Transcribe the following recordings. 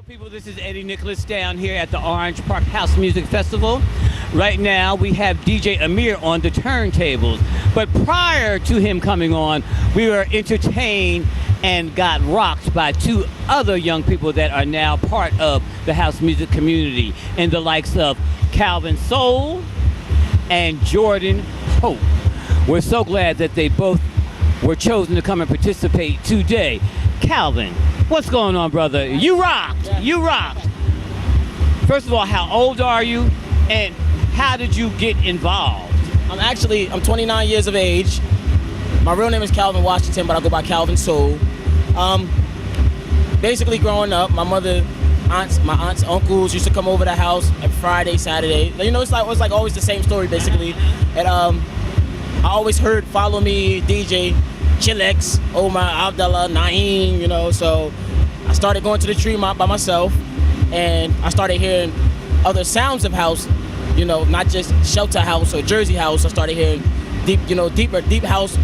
People, this is Eddie Nicholas down here at the Orange Park House Music Festival. Right now we have DJ Amir on the turntables, but prior to him coming on, we were entertained and got rocked by two other young people that are now part of the house music community, in the likes of Calvinsol and Jordan Hope. We're so glad that they both were chosen to come and participate today. Calvin, what's going on, brother? You rocked. You rocked. First of all, how old are you, and how did you get involved? I'm 29 years of age. My real name is Calvin Washington, but I go by Calvinsol. Basically, growing up, my aunts, uncles used to come over the house every Friday, Saturday. You know, it was like always the same story, basically. And I always heard "Follow Me," DJ, Chilex, Omar, Abdallah, Naeem, you know, so I started going to the tree by myself, and I started hearing other sounds of house, you know, not just shelter house or Jersey house. I started hearing deep house.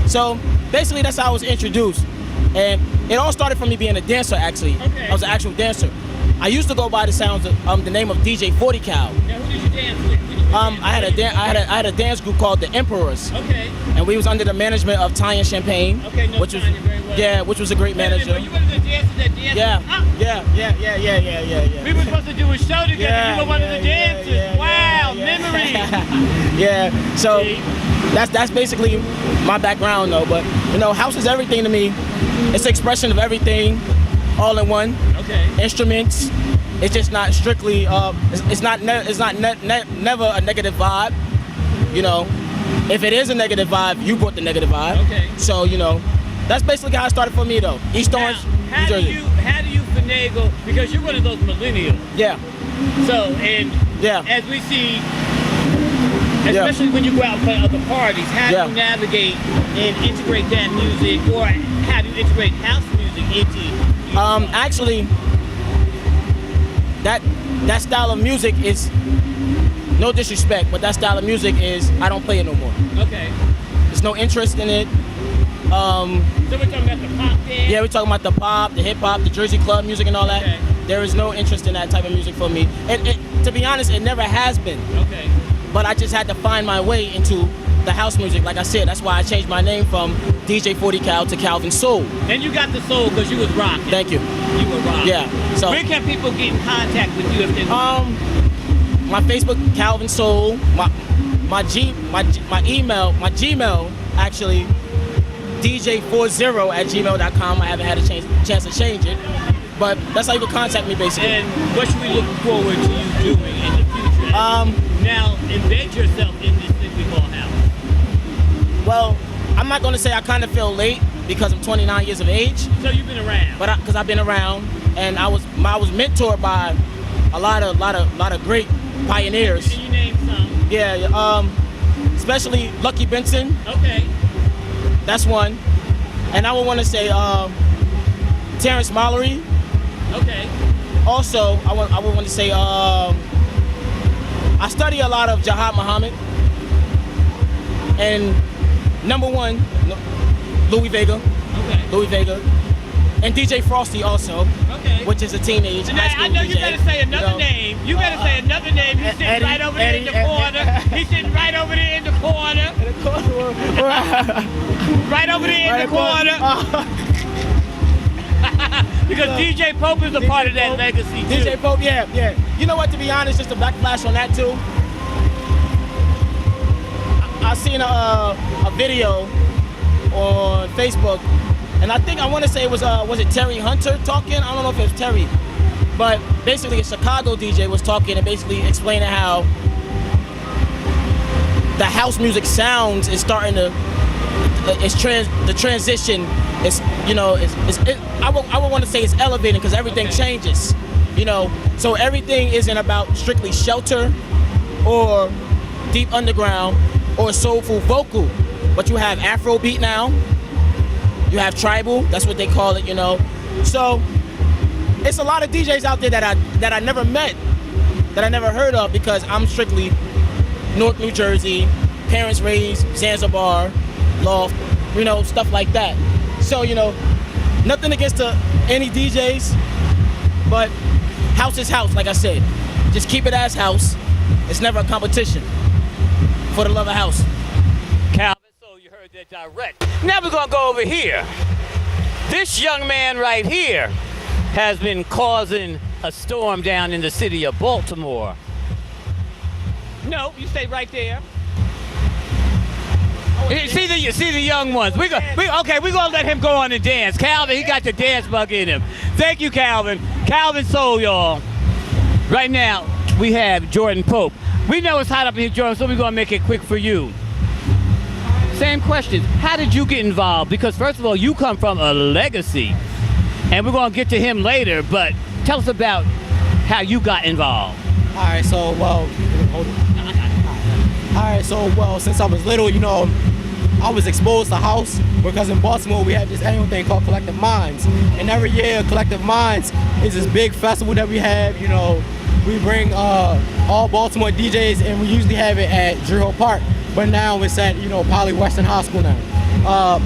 So basically that's how I was introduced. And it all started from me being a dancer, actually. Okay. I was an actual dancer. I used to go by the sounds of the name of DJ 40 Cal. Now, who did you dance with? I had a dance group called the Emperors. Okay. And we was under the management of Ty and Champagne. Okay, no, which was Tanya very well. Yeah, which was a great manager. Were you one of the dancers that danced? Yeah. We were supposed to do a show together. You were one of the dancers. Wow, memory. Yeah. So that's basically my background, though. But you know, house is everything to me. It's the expression of everything, all in one. Okay. Instruments. It's just not strictly. It's not never a negative vibe. You know, if it is a negative vibe, you brought the negative vibe. Okay. So you know, that's basically how it started for me, though. East Orange, New Jersey. How do you finagle? Because you're one of those millennials. Yeah. So as we see, especially when you go out and play other parties, how do you navigate and integrate that music, or how do you integrate house music into? Actually, that style of music is, no disrespect, but that style of music is, I don't play it no more. Okay. There's no interest in it. So we're talking about the pop dance? Yeah, we're talking about the pop, the hip hop, the Jersey club music and all that. Okay. There is no interest in that type of music for me. And to be honest, it never has been. Okay. But I just had to find my way into the house music. Like I said, that's why I changed my name from DJ 40 Cal to Calvinsol. And you got the soul because you was rocking. Thank you. You were rocking. Yeah. So where can people get in contact with you if they my Facebook, Calvinsol, my email, my Gmail, actually, dj40@gmail.com. I haven't had a chance to change it, but that's how you can contact me, basically. And what should we look forward to you doing in the future? Now, embed yourself in this thing we call house. Well, I'm not going to say I kind of feel late because I'm 29 years of age. So you've been around. But because I've been around, and I was mentored by a lot of great pioneers. Can you name some? Yeah, especially Lucky Benson. Okay. That's one. And I would want to say Terrence Mallory. Okay. Also, I would want to say I study a lot of Jahad Muhammad. And number one, Louis Vega. Okay. Louis Vega. And DJ Frosty also. Okay. Which is a teenage high school I know DJ, you gotta say another name. You gotta say another name. He's sitting right over there in the corner. He's sitting right over there in the corner. Right over there in the corner. Because DJ Pope is a part of that legacy too. DJ Pope, yeah. You know what, to be honest, just a backflash on that too. I seen a video on Facebook, and I want to say it was it Terry Hunter talking? I don't know if it was Terry, but basically a Chicago DJ was talking and basically explaining how the house music sounds is starting to, the transition is, you know, I would want to say it's elevating because everything changes, you know. So everything isn't about strictly shelter or deep underground or soulful vocal, but you have Afrobeat now. You have tribal, that's what they call it, you know. So it's a lot of DJs out there that I never met, that I never heard of, because I'm strictly North New Jersey, parents raised Zanzibar, Loft, you know, stuff like that. So, you know, nothing against any DJs, But house is house, like I said. Just keep it as house. It's never a competition. For the love of house. Calvin, so you heard that direct. Now we're gonna go over here. This young man right here has been causing a storm down in the city of Baltimore. No, you stay right there. You see the young ones. We're gonna let him go on and dance. Calvin, he got the dance bug in him. Thank you, Calvin. Calvinsol, y'all. Right now, we have Jordan Pope. We know it's hot up in here, Jordan, so we're gonna make it quick for you. Same question. How did you get involved? Because first of all, you come from a legacy, and we're gonna get to him later. But tell us about how you got involved. All right, so since I was little, I was exposed to house because in Baltimore we have this annual thing called Collective Minds, and every year Collective Minds is this big festival that we have. We bring all Baltimore DJs, and we usually have it at Drew Park, but now it's at Poly Western High School now.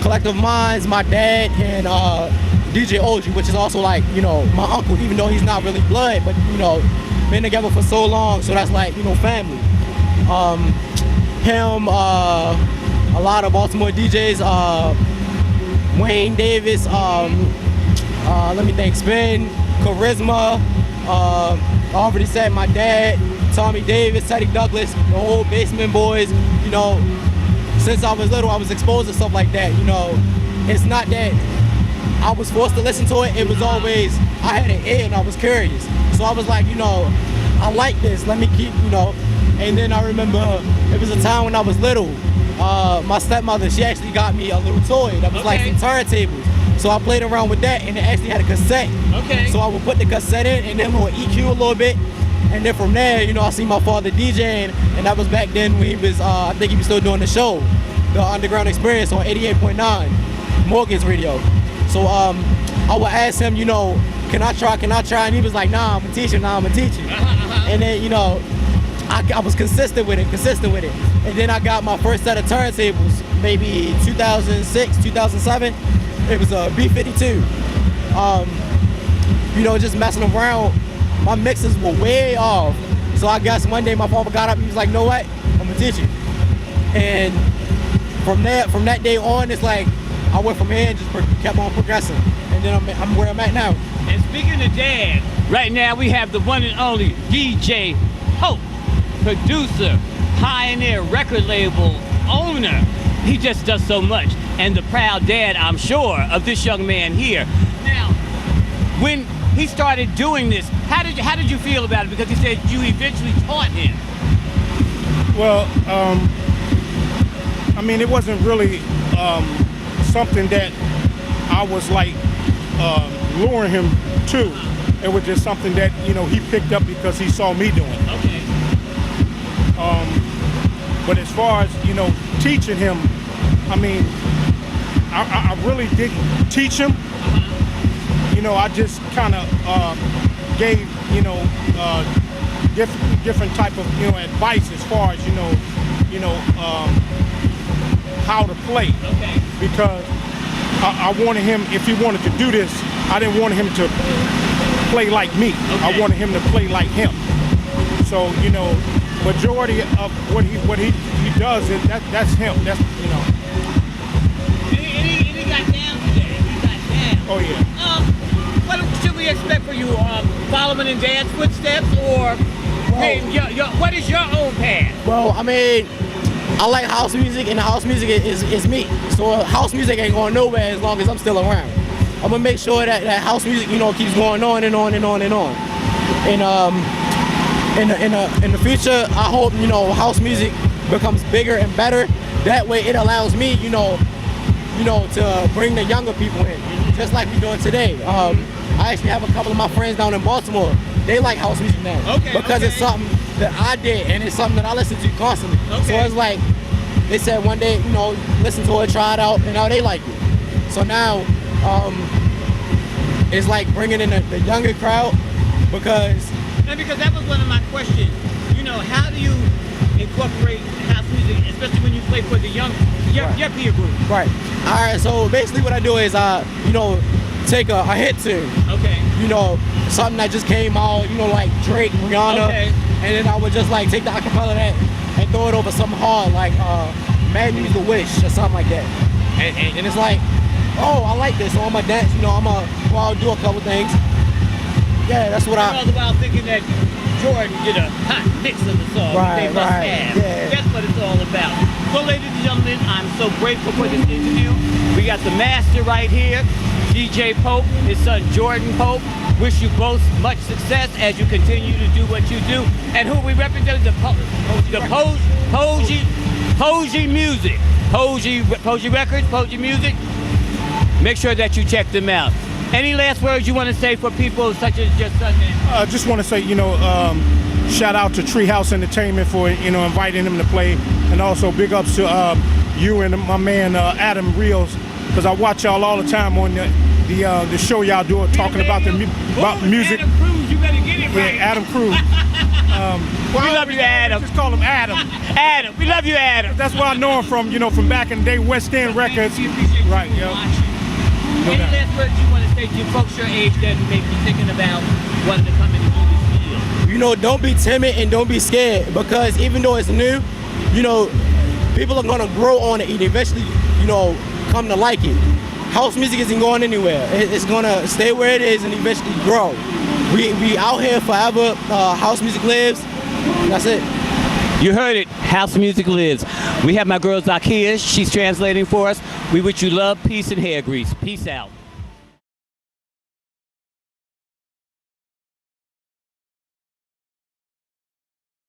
Collective Minds, my dad and DJ OG, which is also like my uncle, even though he's not really blood, but been together for so long, so that's like family. Him, a lot of Baltimore DJs, Wayne Davis, let me think, Spin, Charisma, I already said my dad, Tommy Davis, Teddy Douglas, the whole Basement Boys. Since I was little, I was exposed to stuff like that. It's not that I was forced to listen to it. It was always, I had an ear and I was curious. So I was like, I like this, let me keep, And then I remember it was a time when I was little. My stepmother, she actually got me a little toy that was like some turntables. So I played around with that, and it actually had a cassette. Okay. So I would put the cassette in, and then we'll EQ a little bit. And then from there, I see my father DJing, and that was back then when he was, I think he was still doing the show, the Underground Experience on 88.9, Morgan's Radio. So I would ask him, can I try? And he was like, nah, I'm gonna teach you. And then, I was consistent with it. And then I got my first set of turntables, maybe 2006, 2007. It was a B52. Just messing around. My mixes were way off. So I guess one day my father got up, he was like, know what? I'm gonna teach you. And from that day on, it's like I went from here and just kept on progressing. And then I'm where I'm at now. And speaking of dad, right now we have the one and only DJ Hope, producer, Pioneer record label owner. He just does so much. And the proud dad, I'm sure, of this young man here. Now, when he started doing this, how did you feel about it? Because he said you eventually taught him. Well, it wasn't really something that I was like luring him to. It was just something that he picked up because he saw me doing. Okay. But as far as teaching him, I really didn't teach him. I just kind of gave different type of advice as far as how to play. Okay. Because I wanted him, if he wanted to do this, I didn't want him to play like me. Okay. I wanted him to play like him. So majority of what he does that's him. That's And he got down today. He got down. Oh yeah. What should we expect for you? Following in dad's footsteps, or what is your own path? Well, I like house music, and the house music is me. So house music ain't going nowhere as long as I'm still around. I'm gonna make sure that house music, keeps going on and on and on and on. And in the future, I hope house music becomes bigger and better. That way, it allows me, to bring the younger people in, just like we're doing today. I actually have a couple of my friends down in Baltimore. They like house music now because it's something that I did, and it's something that I listen to constantly. So it's like they said one day, listen to it, try it out, and now they like it. So now it's like bringing in the younger crowd because that was one of my questions. How do you incorporate house music, especially when you play for the your peer group? Right. All right. So basically, what I do is, take a hit tune. Okay. You know, something that just came out, you know, like Drake, Rihanna, Okay. and then I would just like take the acapella of that and throw it over something hard, like Mad News The Wish or something like that. And it's like, oh, I like this, so I'm gonna dance, you know, I'll do a couple things. Yeah, that's what All the while thinking that Jordan did a hot mix of the song. Right, They must right, have. yeah. That's what it's all about. So, ladies and gentlemen, I'm so grateful for this interview. We got the master right here, DJ Pope, his son Jordan Pope. Wish you both much success as you continue to do what you do. And who we represent, the Posey Music. Posey Records, Posey Music. Make sure that you check them out. Any last words you want to say for people such as your son? I just want to say, shout out to Treehouse Entertainment for, inviting him to play. And also big ups to you and my man Adam Rios, because I watch y'all all the time on the show y'all do, talking about music. Adam Cruz, you better get it right. Yeah, Adam Cruz. We love you, Adam. Just call him Adam. Adam, we love you, Adam. That's where I know him from back in the day, West End Records. Right, yeah. Any last words you want to say to folks your age that may be thinking about wanting to come in and do this field? You know, don't be timid and don't be scared, because even though it's new, people are gonna grow on it and eventually, come to like it. House music isn't going anywhere. It's gonna stay where it is and eventually grow. We out here forever. House music lives. That's it. You heard it. House music lives. We have my girl Zakiya. She's translating for us. We wish you love, peace, and hair grease. Peace out.